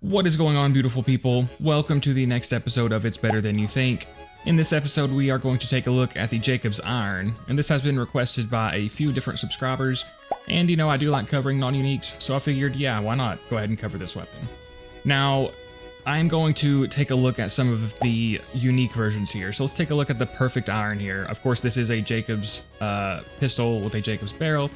What is going on, beautiful people? Welcome to the next episode of It's Better Than You Think. In this episode, we are going to take a look at the Jakobs Iron, and this has been requested by a few different subscribers. And you know, I do like covering non-uniques, so I figured, yeah, why not go ahead and cover this weapon. Now, I'm going to take a look at some of the unique versions here. So let's take a look at the perfect iron here. Of course, this is a Jakobs pistol with a Jakobs barrel,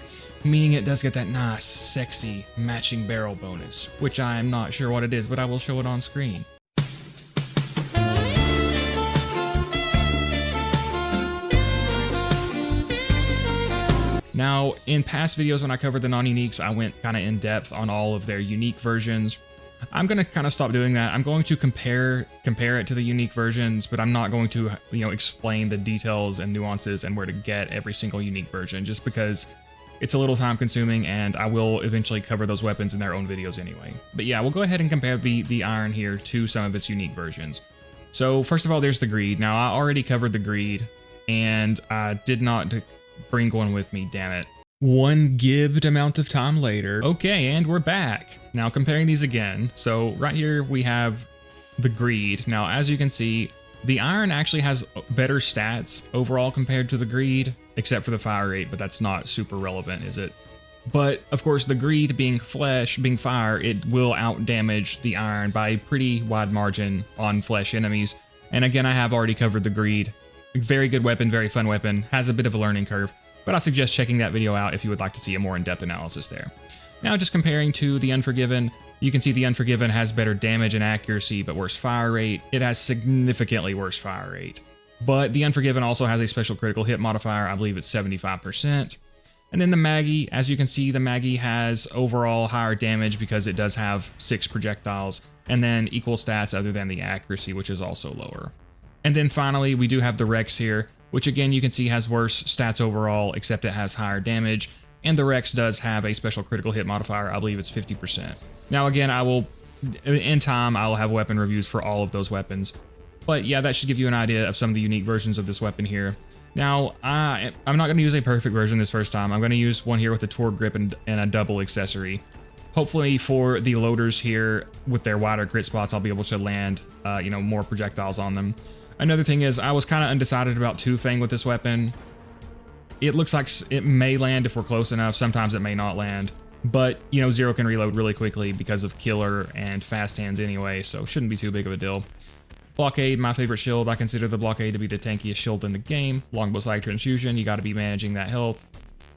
meaning it does get that nice, sexy matching barrel bonus, which I am not sure what it is, but I will show it on screen. Now, in past videos when I covered the non-uniques, I went kind of in depth on all of their unique versions. I'm going to kind of stop doing that. I'm going to compare it to the unique versions, but I'm not going to, explain the details and nuances and where to get every single unique version, just because it's a little time consuming and I will eventually cover those weapons in their own videos anyway. But yeah, we'll go ahead and compare the iron here to some of its unique versions. So first of all, there's the greed. Now, I already covered the greed and I did not bring one with me, damn it. One gibbed amount of time later. Okay, and we're back. Now comparing these again. So right here we have the greed. Now, as you can see, the iron actually has better stats overall compared to the greed, except for the fire rate, but that's not super relevant, is it? But of course, the greed being flesh, being fire, it will out damage the iron by a pretty wide margin on flesh enemies. And again, I have already covered the greed. Very good weapon, very fun weapon, has a bit of a learning curve, but I suggest checking that video out if you would like to see a more in-depth analysis there. Now, just comparing to the Unforgiven, you can see the Unforgiven has better damage and accuracy, but worse fire rate. It has significantly worse fire rate. But the Unforgiven also has a special critical hit modifier, I believe it's 75%. And then the Maggie, as you can see, the Maggie has overall higher damage because it does have 6 projectiles, and then equal stats other than the accuracy, which is also lower. And then finally, we do have the Rex here, which again, you can see has worse stats overall, except it has higher damage. And the Rex does have a special critical hit modifier, I believe it's 50%. Now again, in time, I will have weapon reviews for all of those weapons. But yeah, that should give you an idea of some of the unique versions of this weapon here. Now, I'm not going to use a perfect version this first time. I'm going to use one here with a Torgue grip and a double accessory. Hopefully for the loaders here, with their wider crit spots, I'll be able to land, more projectiles on them. Another thing is, I was kind of undecided about Two Fang with this weapon. It looks like it may land if we're close enough. Sometimes it may not land. But, Zero can reload really quickly because of Killer and Fast Hands anyway, so shouldn't be too big of a deal. Blockade, my favorite shield. I consider the Blockade to be the tankiest shield in the game. Longbow Slag Transfusion, you got to be managing that health.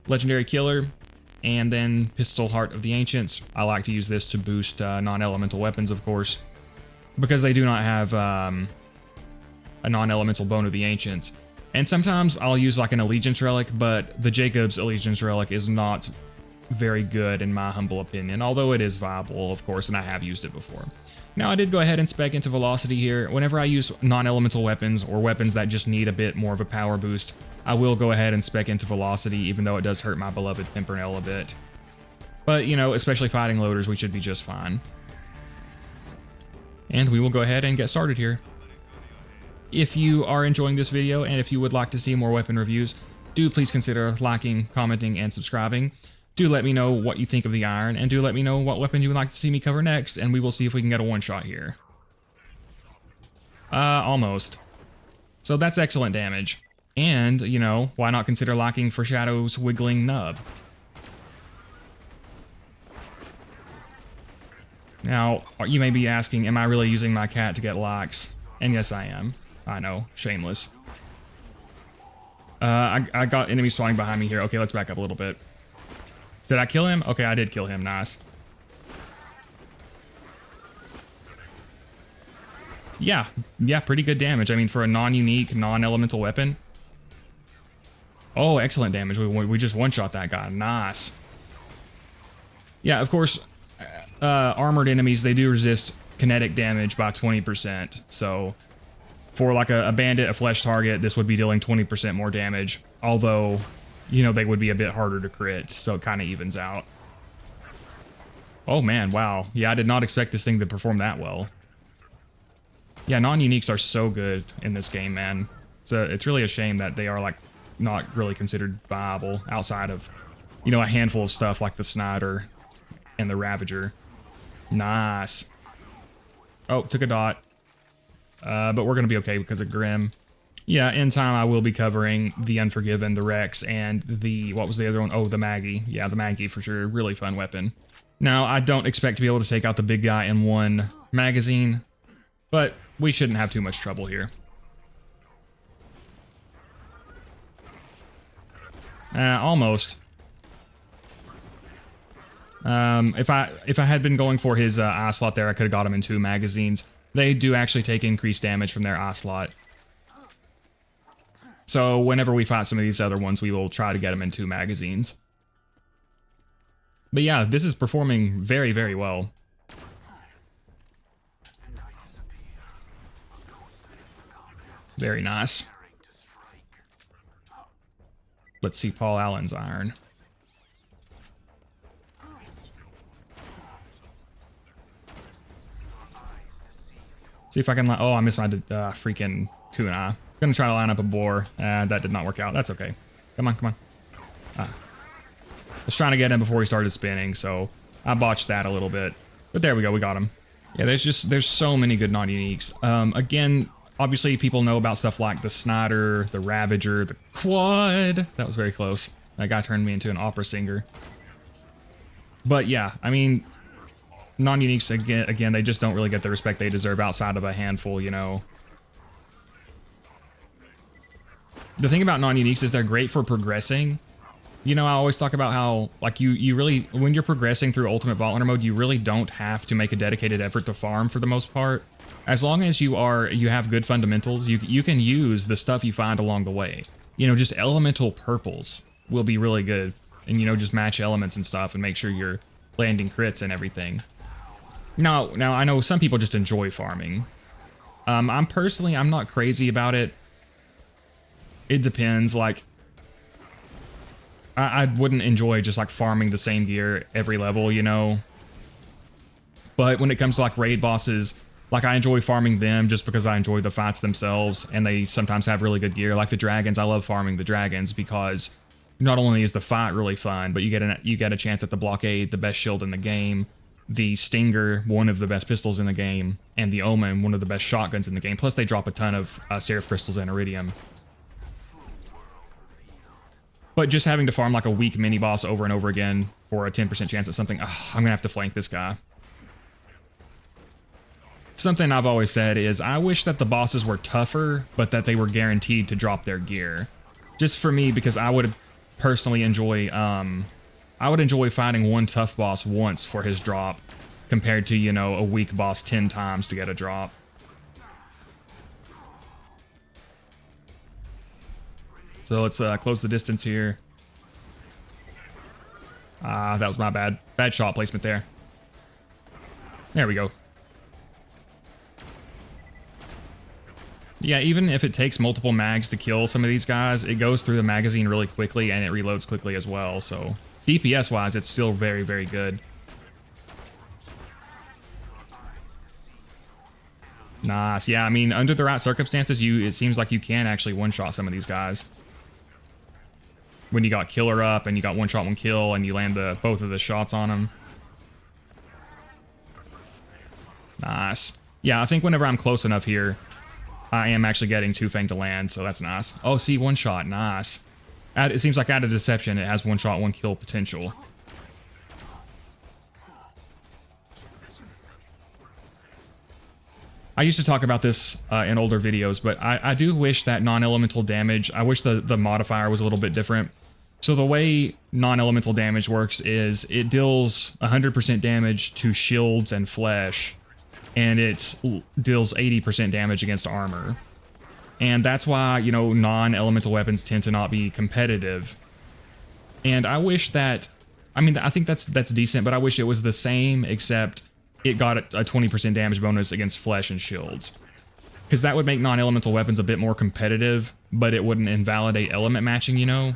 Legendary Killer, and then Pistol Heart of the Ancients. I like to use this to boost non-elemental weapons, of course, because they do not have a non-elemental Bone of the Ancients. And sometimes I'll use like an Allegiance Relic, but the Jakobs Allegiance Relic is not very good in my humble opinion, although it is viable, of course, and I have used it before. Now, I did go ahead and spec into Velocity here. Whenever I use non-elemental weapons or weapons that just need a bit more of a power boost, I will go ahead and spec into Velocity, even though it does hurt my beloved Pimpernel a bit. But, especially fighting loaders, we should be just fine. And we will go ahead and get started here. If you are enjoying this video and if you would like to see more weapon reviews, do please consider liking, commenting, and subscribing. Do let me know what you think of the iron, and do let me know what weapon you would like to see me cover next, and we will see if we can get a one-shot here. Almost. So that's excellent damage. And, why not consider locking for Shadow's Wiggling Nub? Now, you may be asking, am I really using my cat to get locks? And yes, I am. I know, shameless. I got enemies spawning behind me here. Okay, let's back up a little bit. Did I kill him? Okay, I did kill him. Nice. Yeah, pretty good damage. I mean, for a non-unique, non-elemental weapon. Oh, excellent damage. We just one-shot that guy. Nice. Yeah, of course, armored enemies, they do resist kinetic damage by 20%. So for like a bandit, a flesh target, this would be dealing 20% more damage. Although, they would be a bit harder to crit, so it kind of evens out. Oh man, wow. Yeah, I did not expect this thing to perform that well. Yeah, non-uniques are so good in this game, man. It's really a shame that they are like not really considered viable outside of, a handful of stuff like the Snyder and the Ravager. Nice. Oh, took a dot. But we're going to be okay because of Grim. Yeah, in time I will be covering the Unforgiven, the Rex, and the, what was the other one? Oh, the Maggie. Yeah, the Maggie for sure. Really fun weapon. Now, I don't expect to be able to take out the big guy in one magazine, but we shouldn't have too much trouble here. Almost. If I had been going for his eye slot there, I could have got him in 2 magazines. They do actually take increased damage from their eye slot. So whenever we fight some of these other ones, we will try to get them in 2 magazines. But yeah, this is performing very, very well. Very nice. Let's see Paul Allen's iron. See if I can, oh, I missed my freaking kunai. Gonna try to line up a boar. That did not work out. That's okay. Come on, come on. I was trying to get him before he started spinning, so I botched that a little bit. But there we go, we got him. Yeah, there's so many good non-uniques. Again, obviously people know about stuff like the Snyder, the Ravager, the Quad. That was very close. That guy turned me into an opera singer. But yeah, I mean, non-uniques, again, they just don't really get the respect they deserve outside of a handful, you know. The thing about non-uniques is they're great for progressing. You know, I always talk about how, like, you really, when you're progressing through Ultimate Vault Hunter mode, you really don't have to make a dedicated effort to farm for the most part. As long as you have good fundamentals, you can use the stuff you find along the way. You know, just elemental purples will be really good. And, you know, just match elements and stuff and make sure you're landing crits and everything. Now I know some people just enjoy farming. I'm not crazy about it. It depends, like, I wouldn't enjoy just like farming the same gear every level, you know? But when it comes to like raid bosses, like I enjoy farming them just because I enjoy the fights themselves, and they sometimes have really good gear. Like the dragons, I love farming the dragons because not only is the fight really fun, but you get a chance at the blockade, the best shield in the game, the Stinger, one of the best pistols in the game, and the Omen, one of the best shotguns in the game. Plus they drop a ton of Seraph crystals and Iridium. But just having to farm like a weak mini-boss over and over again for a 10% chance at something, I'm gonna have to flank this guy. Something I've always said is I wish that the bosses were tougher, but that they were guaranteed to drop their gear. Just for me, because I would personally enjoy, fighting one tough boss once for his drop, compared to, you know, a weak boss 10 times to get a drop. So let's close the distance here. That was my bad. Bad shot placement there. There we go. Yeah, even if it takes multiple mags to kill some of these guys, it goes through the magazine really quickly and it reloads quickly as well. So DPS-wise, it's still very, very good. Nice. Yeah, I mean, under the right circumstances, it seems like you can actually one-shot some of these guys. When you got killer up and you got one shot, one kill, and you land both of the shots on him. Nice. Yeah, I think whenever I'm close enough here, I am actually getting Two Fang to land, so that's nice. Oh, see, one shot. Nice. It seems like out of Deception, it has one shot, one kill potential. I used to talk about this in older videos, but I do wish that non-elemental damage, I wish the modifier was a little bit different. So the way non-elemental damage works is it deals 100% damage to shields and flesh, and it deals 80% damage against armor. And that's why, you know, non-elemental weapons tend to not be competitive. And I wish that, I mean, I think that's decent, but I wish it was the same, except it got a 20% damage bonus against flesh and shields. Because that would make non-elemental weapons a bit more competitive, but it wouldn't invalidate element matching, you know?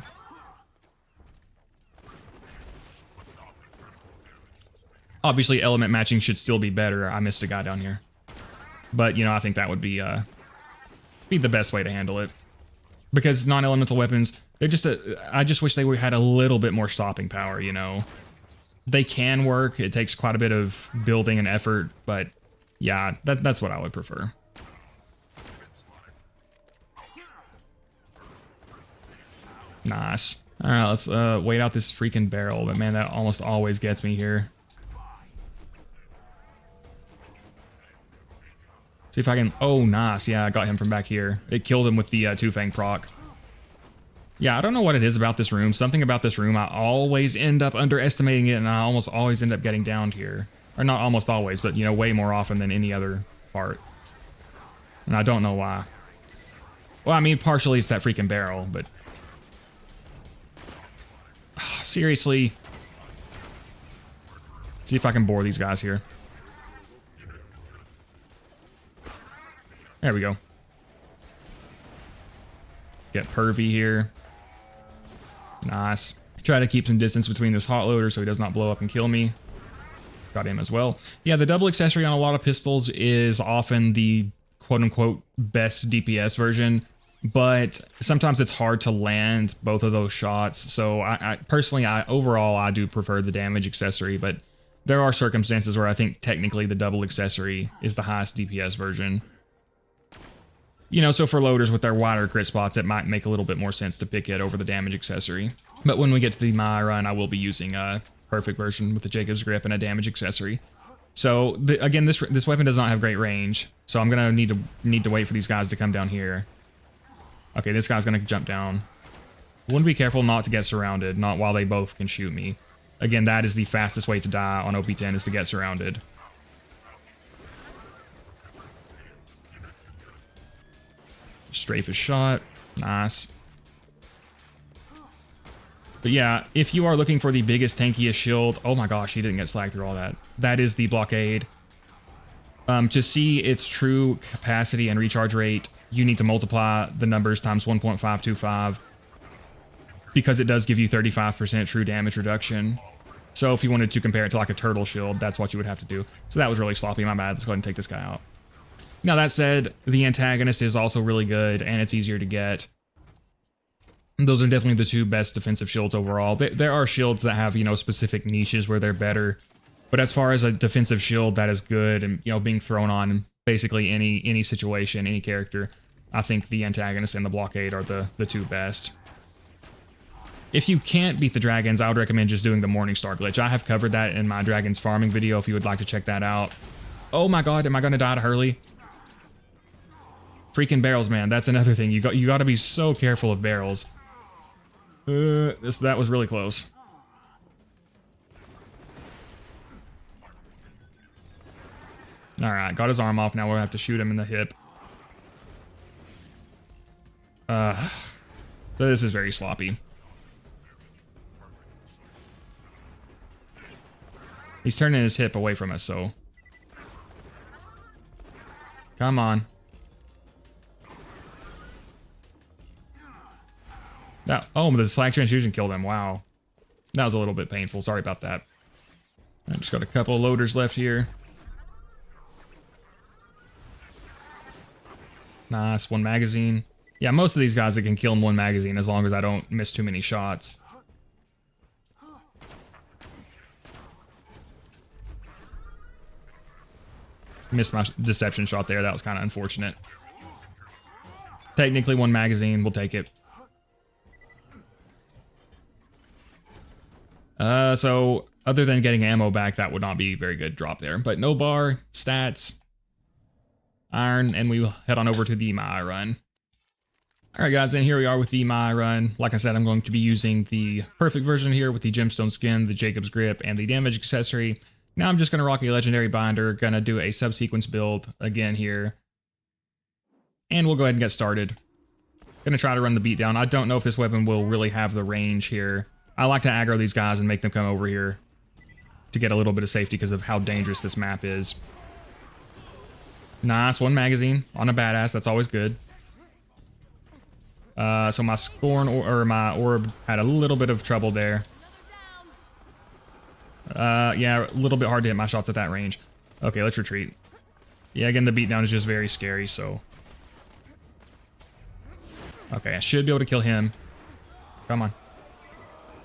Obviously, element matching should still be better. I missed a guy down here. But, you know, I think that would be the best way to handle it. Because non-elemental weapons, they're just I just wish they had a little bit more stopping power, you know? They can work. It takes quite a bit of building and effort, but Yeah, that's what I would prefer. Nice. All right, let's wait out this freaking barrel. But man, that almost always gets me here. See if I can... Oh, nice. Yeah, I got him from back here. It killed him with the two-fang proc. Yeah, I don't know what it is about this room. Something about this room, I always end up underestimating it, and I almost always end up getting downed here. Or not almost always, but, you know, way more often than any other part. And I don't know why. Well, I mean, partially it's that freaking barrel, but... Seriously. Let's see if I can bore these guys here. There we go. Get pervy here. Nice. Try to keep some distance between this hot loader so he does not blow up and kill me. Got him as well. Yeah, the double accessory on a lot of pistols is often the quote-unquote best DPS version, but sometimes it's hard to land both of those shots. So I personally, overall, I do prefer the damage accessory, but there are circumstances where I think technically the double accessory is the highest DPS version. You know, so for loaders with their wider crit spots, it might make a little bit more sense to pick it over the damage accessory. But when we get to the My run, I will be using a perfect version with the Jakobs grip and a damage accessory. So again, this weapon does not have great range, so I'm gonna need to wait for these guys to come down here. Okay, this guy's gonna jump down. Want to be careful not to get surrounded, not while they both can shoot me. Again, that is the fastest way to die on OP10 is to get surrounded. Strafe his shot. Nice. But yeah, if you are looking for the biggest, tankiest shield... Oh my gosh, he didn't get slagged through all that. That is the blockade. To see its true capacity and recharge rate, you need to multiply the numbers times 1.525. Because it does give you 35% true damage reduction. So if you wanted to compare it to like a turtle shield, that's what you would have to do. So that was really sloppy, my bad. Let's go ahead and take this guy out. Now that said, the antagonist is also really good, and it's easier to get. Those are definitely the two best defensive shields overall. There are shields that have, you know, specific niches where they're better, but as far as a defensive shield that is good and, you know, being thrown on basically any situation, any character, I think the antagonist and the blockade are the two best. If you can't beat the dragons, I would recommend just doing the Morningstar glitch. I have covered that in my dragons farming video if you would like to check that out. Oh my god, am I going to die to Hurley? Freaking barrels, man. That's another thing. You got to be so careful of barrels. That was really close. All right, got his arm off. Now we'll have to shoot him in the hip. So this is very sloppy. He's turning his hip away from us, so... Come on. Oh, the slag transfusion killed him. Wow. That was a little bit painful. Sorry about that. I just got a couple of loaders left here. Nice. One magazine. Yeah, most of these guys I can kill in one magazine as long as I don't miss too many shots. Missed my deception shot there. That was kind of unfortunate. Technically one magazine. We'll take it. So other than getting ammo back, that would not be a very good drop there. But no bar, stats, iron, and we will head on over to the My run. All right, guys, and here we are with the My run. Like I said, I'm going to be using the perfect version here with the gemstone skin, the Jakobs grip, and the damage accessory. Now I'm just going to rock a legendary binder, going to do a subsequence build again here. And we'll go ahead and get started. Going to try to run the beat down. I don't know if this weapon will really have the range here. I like to aggro these guys and make them come over here to get a little bit of safety because of how dangerous this map is. Nice, one magazine on a badass. That's always good. So my scorn or my orb had a little bit of trouble there. Yeah, a little bit hard to hit my shots at that range. Okay, let's retreat. Yeah, again, the beatdown is just very scary, so... Okay, I should be able to kill him. Come on.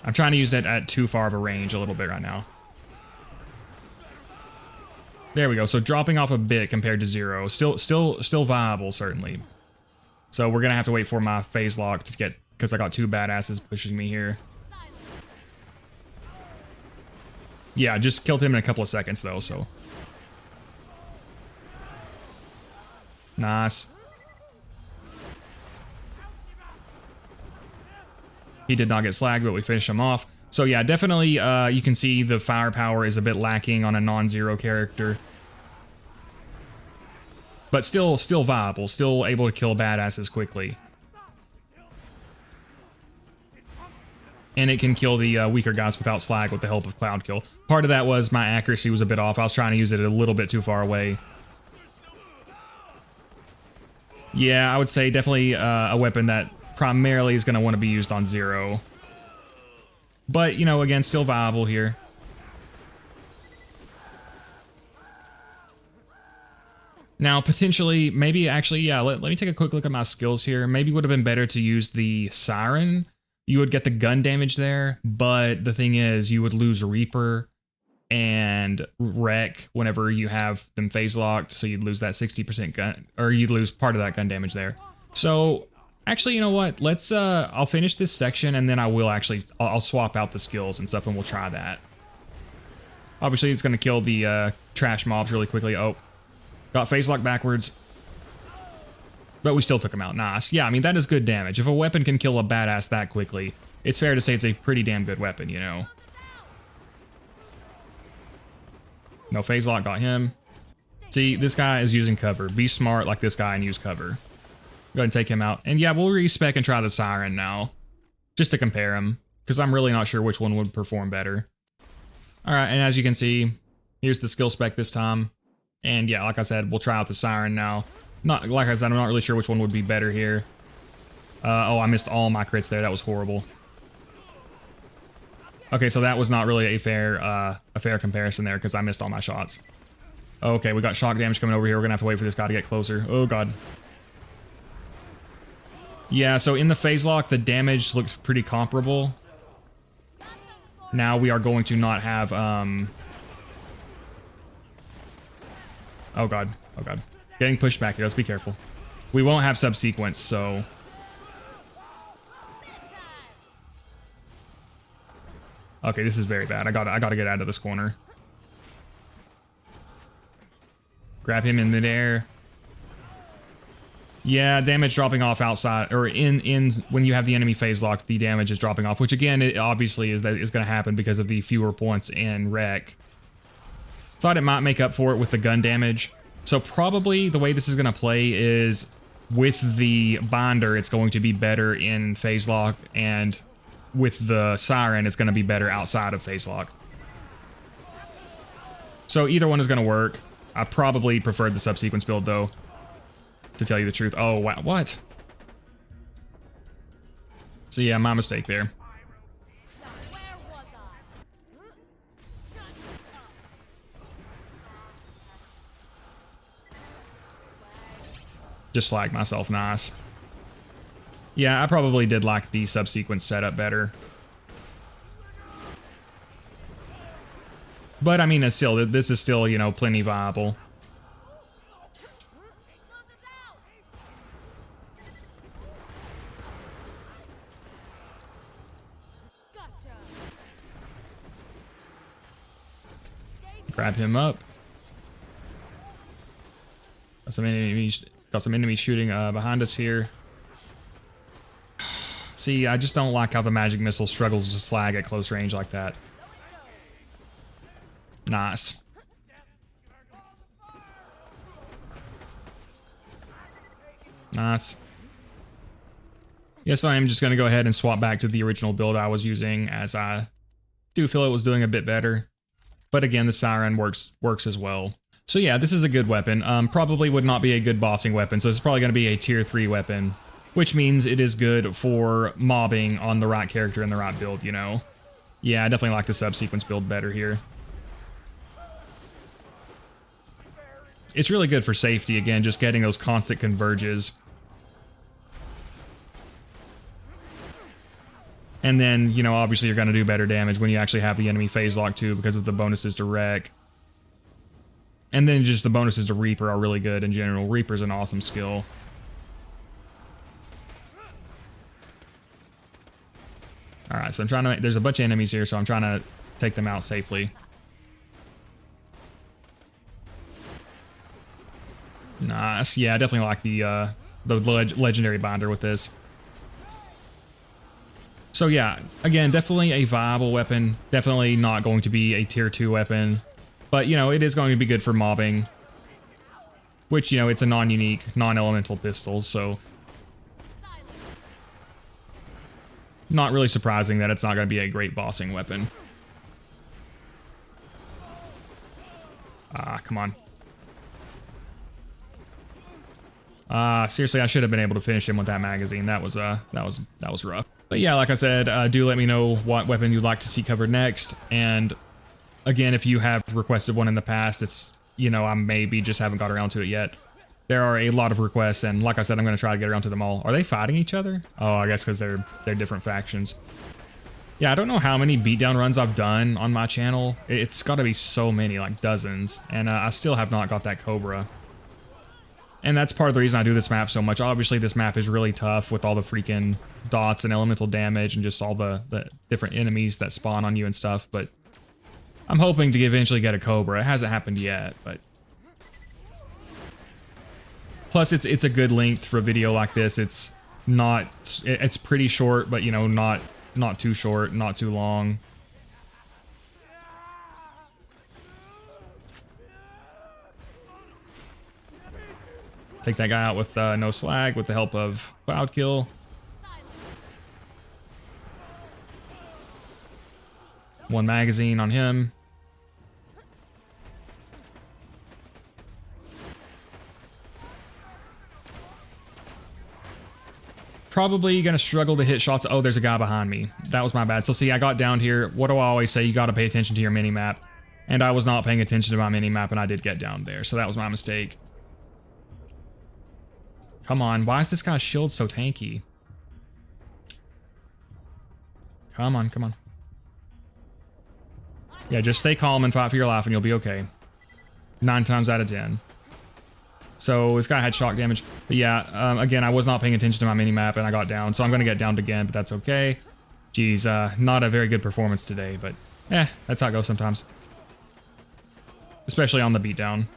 I'm trying to use that at too far of a range a little bit right now. There we go. So dropping off a bit compared to 0. Still viable, certainly. So we're going to have to wait for my phase lock to get, because I got 2 badasses pushing me here. Yeah, just killed him in a couple of seconds though, so. Nice. He did not get slagged, but we finished him off. So yeah, definitely you can see the firepower is a bit lacking on a non-zero character. But still viable, still able to kill badasses quickly. And it can kill the weaker guys without slag with the help of Cloud Kill. Part of that was my accuracy was a bit off. I was trying to use it a little bit too far away. Yeah, I would say definitely a weapon that primarily is going to want to be used on 0. But, you know, again, still viable here. Now, potentially, maybe actually, yeah, let me take a quick look at my skills here. Maybe it would have been better to use the Siren. You would get the gun damage there, but the thing is, you would lose Reaper and Wreck whenever you have them phase locked, so you'd lose that 60% gun, or you'd lose part of that gun damage there. So, actually, you know what? Let's, I'll finish this section, and then I'll swap out the skills and stuff, and we'll try that. Obviously, it's going to kill the trash mobs really quickly. Oh, got phase locked backwards. But we still took him out. Nice. Yeah, I mean, that is good damage. If a weapon can kill a badass that quickly, it's fair to say it's a pretty damn good weapon, you know? No phase lock, got him. See, this guy is using cover. Be smart like this guy and use cover. Go ahead and take him out. And yeah, we'll respec and try the Siren now. Just to compare them. Because I'm really not sure which one would perform better. Alright, and as you can see, here's the skill spec this time. And yeah, like I said, we'll try out the Siren now. Like I said, I'm not really sure which one would be better here. Oh, I missed all my crits there. That was horrible. Okay, so that was not really a fair comparison there because I missed all my shots. Okay, we got shock damage coming over here. We're gonna have to wait for this guy to get closer. Oh god. Yeah, so in the phase lock, the damage looked pretty comparable. Now we are going to not have oh god. Oh god. Getting pushed back here. Let's be careful. We won't have subsequence, so. Okay, this is very bad. I gotta get out of this corner. Grab him in midair. Yeah, damage dropping off outside, or in when you have the enemy phase locked, the damage is dropping off, which again, it obviously is going to happen because of the fewer points in Wreck. Thought it might make up for it with the gun damage. So probably the way this is going to play is with the binder, it's going to be better in phase lock, and with the Siren, it's going to be better outside of phase lock. So either one is going to work. I probably preferred the subsequence build though, to tell you the truth. Oh, wow, what? So yeah, my mistake there. Just slag myself, nice. Yeah, I probably did like the subsequence setup better. But I mean, still, this is still, you know, plenty viable. Grab him up. Got some enemies shooting behind us here. See, I just don't like how the magic missile struggles to slag at close range like that. Nice. Nice. Yes, I am just going to go ahead and swap back to the original build I was using, as I do feel it was doing a bit better. But again, the Siren works as well. So yeah, this is a good weapon. Probably would not be a good bossing weapon, so it's probably going to be a tier 3 weapon. Which means it is good for mobbing on the right character and the right build, you know? Yeah, I definitely like the subsequence build better here. It's really good for safety, again, just getting those constant converges. And then, you know, obviously you're going to do better damage when you actually have the enemy phase lock too because of the bonuses to Wreck. And then just the bonuses to Reaper are really good in general. Reaper's an awesome skill. Alright, so I'm trying to... There's a bunch of enemies here, so I'm trying to take them out safely. Nice. Yeah, I definitely like the legendary binder with this. So yeah, again, definitely a viable weapon. Definitely not going to be a tier 2 weapon. But, you know, it is going to be good for mobbing. Which, you know, it's a non-unique, non-elemental pistol, so... Not really surprising that it's not going to be a great bossing weapon. Ah, come on. Seriously, I should have been able to finish him with that magazine. That was rough. But yeah, like I said, do let me know what weapon you'd like to see covered next. And again, if you have requested one in the past, it's, you know, I maybe just haven't got around to it yet. There are a lot of requests, and like I said, I'm going to try to get around to them all. Are they fighting each other? Oh, I guess because they're different factions. Yeah, I don't know how many beatdown runs I've done on my channel. It's got to be so many, like dozens. And I still have not got that Cobra. And that's part of the reason I do this map so much. Obviously, this map is really tough with all the freaking dots and elemental damage and just all the different enemies that spawn on you and stuff. But I'm hoping to eventually get a Cobra. It hasn't happened yet, but... Plus, it's a good length for a video like this. It's pretty short, but, you know, not too short, not too long. Take that guy out with no slag with the help of Cloud Kill. One magazine on him. Probably gonna struggle to hit shots. Oh, there's a guy behind me. That was my bad. So see, I got down here. What do I always say? You gotta pay attention to your mini-map. And I was not paying attention to my mini-map, and I did get down there. So that was my mistake. Come on, why is this guy's shield so tanky? Come on, come on. Yeah, just stay calm and fight for your life and you'll be okay. 9 times out of 10. So this guy had shock damage. But yeah, again, I was not paying attention to my mini-map and I got down. So I'm going to get downed again, but that's okay. Geez, not a very good performance today, but that's how it goes sometimes. Especially on the beatdown.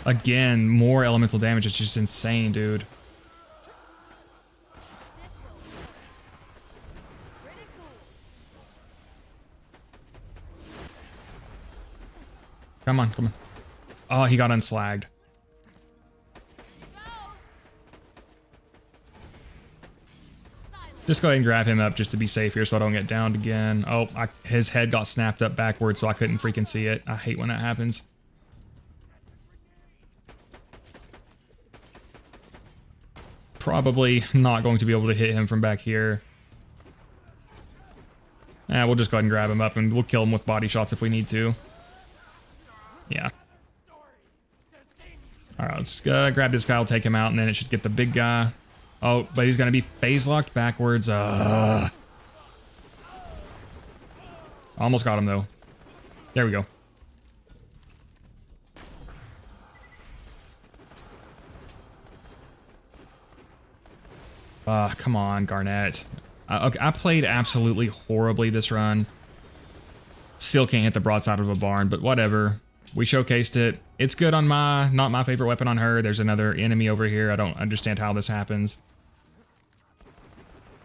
Again, more elemental damage. It's just insane, dude. Come on, come on. Oh, he got unslagged. Just go ahead and grab him up just to be safe here so I don't get downed again. Oh, his head got snapped up backwards so I couldn't freaking see it. I hate when that happens. Probably not going to be able to hit him from back here. We'll just go ahead and grab him up and we'll kill him with body shots if we need to. Yeah. Alright, let's grab this guy, we'll take him out, and then it should get the big guy. Oh, but he's gonna be phase locked backwards. Almost got him though. There we go. Come on, Garnet. Okay, I played absolutely horribly this run. Still can't hit the broadside of a barn, but whatever. We showcased it. It's good on not my favorite weapon on her. There's another enemy over here. I don't understand how this happens.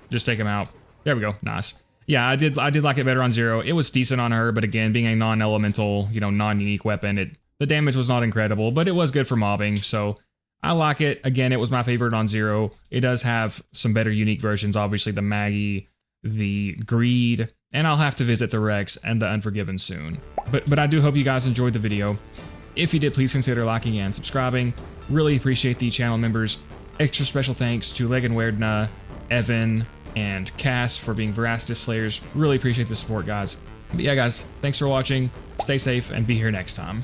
Just take him out. There we go. Nice. Yeah, I did like it better on Zero. It was decent on her, but again, being a non-elemental, you know, non-unique weapon, the damage was not incredible, but it was good for mobbing, so I like it. Again, it was my favorite on Zero. It does have some better unique versions, obviously the Maggie, the Greed, and I'll have to visit the Rex and the Unforgiven soon. But I do hope you guys enjoyed the video. If you did, please consider liking and subscribing. Really appreciate the channel members. Extra special thanks to Legan Werdna, Evan, and Cass for being Veracity Slayers. Really appreciate the support, guys. But yeah, guys, thanks for watching. Stay safe and be here next time.